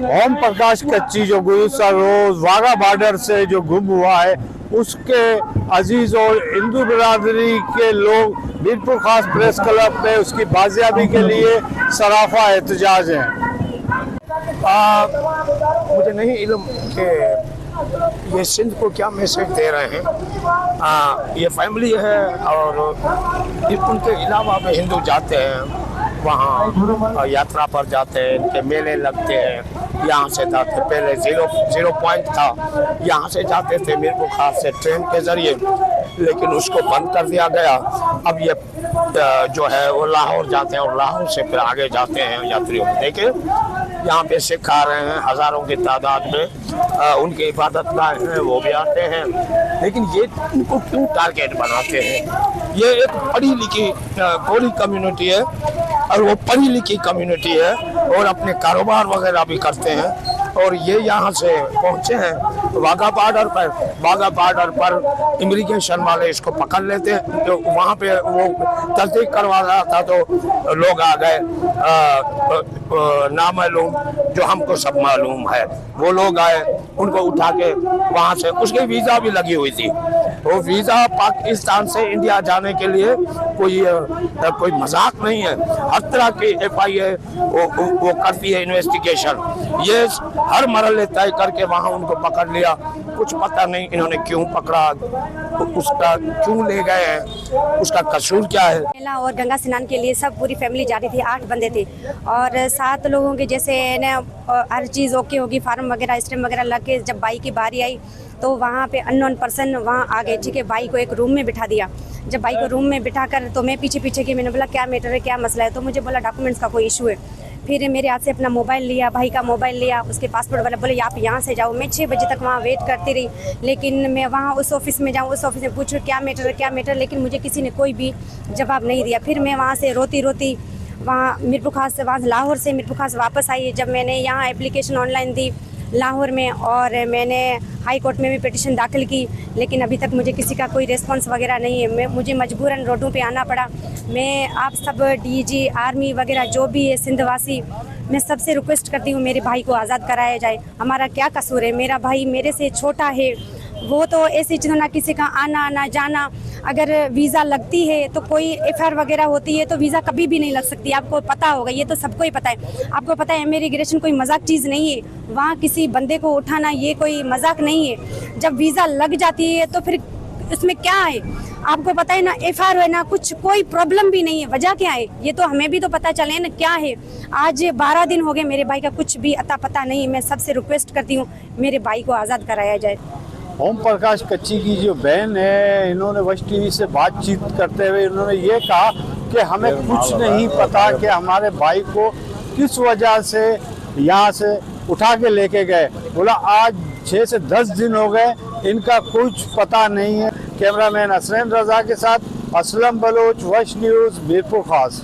ओम प्रकाश कच्ची जो गुज़श्ता रोज वाघा बॉर्डर से जो गुम हुआ है, उसके अजीज और हिंदू बिरादरी के लोग मीरपुर खास प्रेस क्लब में उसकी बाजियाबी के लिए सराफा एहतजाज हैं। मुझे नहीं इल्म कि ये सिंध को क्या मैसेज दे रहे हैं। ये फैमिली है और उनके अलावा में हिंदू जाते हैं वहाँ यात्रा पर जाते हैं, इनके मेले लगते हैं। यहाँ से जाते पहले जीरो पॉइंट था, यहाँ से जाते थे मीरपुर खास से ट्रेन के जरिए, लेकिन उसको बंद कर दिया गया। अब ये जो है वो लाहौर जाते हैं और लाहौर से फिर आगे जाते हैं यात्रियों को देखे। यहाँ पे सिख आ रहे हैं हज़ारों की तादाद में, उनकी इबादतगाह हैं वो भी आते हैं, लेकिन ये उनको क्यों टारगेट बनाते हैं? ये एक पढ़ी लिखी गोरी कम्युनिटी है और वो पढ़ी लिखी कम्युनिटी है और अपने कारोबार वगैरह भी करते हैं, और ये यहाँ से पहुँचे हैं वाघा बॉर्डर पर। वाघा बॉर्डर पर इमिग्रेशन वाले इसको पकड़ लेते हैं, जो वहाँ पे वो तस्दीक करवा रहा था तो लोग आ गए नामालूम, जो हमको सब मालूम है। वो लोग आए, उनको उठा के वहाँ से, उसकी वीज़ा भी लगी हुई थी। वो वीज़ा पाकिस्तान से इंडिया जाने के लिए कोई मजाक नहीं है। हर तरह की FIA वो करती है इन्वेस्टिगेशन। ये हर मरहले तय करके वहाँ उनको पकड़ लिया। कुछ पता नहीं इन्होंने क्यों पकड़ा, उसका क्यों ले गए हैं, उसका कसूर क्या है। मेला और गंगा स्नान के लिए सब पूरी फैमिली जा रही थी, 8 बंदे थे और 7 लोगों के जैसे ना हर चीज़ ओके होगी, फार्म वगैरह स्टैम्प वगैरह लग के जब बाई की बारी आई तो वहाँ पे अननोन पर्सन वहाँ आ गए। ठीक है, बाई को एक रूम में बिठा दिया। जब बाई को रूम में बिठा कर तो मैं पीछे पीछे की, मैंने बोला क्या मैटर है, क्या मसला है, तो मुझे बोला डॉक्यूमेंट्स का कोई इशू है। फिर मेरे हाथ से अपना मोबाइल लिया, भाई का मोबाइल लिया, उसके पासपोर्ट वाला बोले आप यहाँ से जाओ। मैं 6 बजे तक वहाँ वेट करती रही, लेकिन मैं वहाँ उस ऑफिस में जाऊँ, उस ऑफिस में पूछूँ क्या मैटर है, क्या मैटर, लेकिन मुझे किसी ने कोई भी जवाब नहीं दिया। फिर मैं वहाँ से रोती रोती वहाँ मीरपुर खास से, वहाँ लाहौर से मीरपुर खास वापस आई। जब मैंने यहाँ एप्लीकेशन ऑनलाइन दी लाहौर में और मैंने हाई कोर्ट में भी पिटीशन दाखिल की, लेकिन अभी तक मुझे किसी का कोई रिस्पांस वगैरह नहीं है। मुझे मजबूरन रोडों पे आना पड़ा। मैं आप सब DG आर्मी वगैरह जो भी है सिंध वासी, मैं सबसे रिक्वेस्ट करती हूँ मेरे भाई को आज़ाद कराया जाए। हमारा क्या कसूर है? मेरा भाई मेरे से छोटा है, वो तो ऐसी चीज़ों ना किसी का आना ना जाना। अगर वीज़ा लगती है तो कोई FIR वगैरह होती है तो वीज़ा कभी भी नहीं लग सकती, आपको पता होगा, ये तो सबको ही पता है। आपको पता है इमिग्रेशन कोई मजाक चीज़ नहीं है, वहाँ किसी बंदे को उठाना ये कोई मजाक नहीं है। जब वीज़ा लग जाती है तो फिर इसमें क्या है आपको पता है ना, FIR है ना, कुछ कोई प्रॉब्लम भी नहीं है। वजह क्या है ये तो हमें भी तो पता चले ना क्या है। आज 12 दिन हो गए मेरे भाई का कुछ भी अता पता नहीं। मैं सबसे रिक्वेस्ट करती हूँ मेरे भाई को आज़ाद कराया जाए। ओम प्रकाश कच्ची की जो बहन है, इन्होंने वश TV से बातचीत करते हुए इन्होंने ये कहा कि हमें कुछ नहीं पता कि हमारे भाई को किस वजह से यहाँ से उठा के लेके गए। बोला आज 6 से 10 दिन हो गए, इनका कुछ पता नहीं है। कैमरामैन असरैन रजा के साथ असलम बलोच, वश न्यूज़, मीरपुर खास।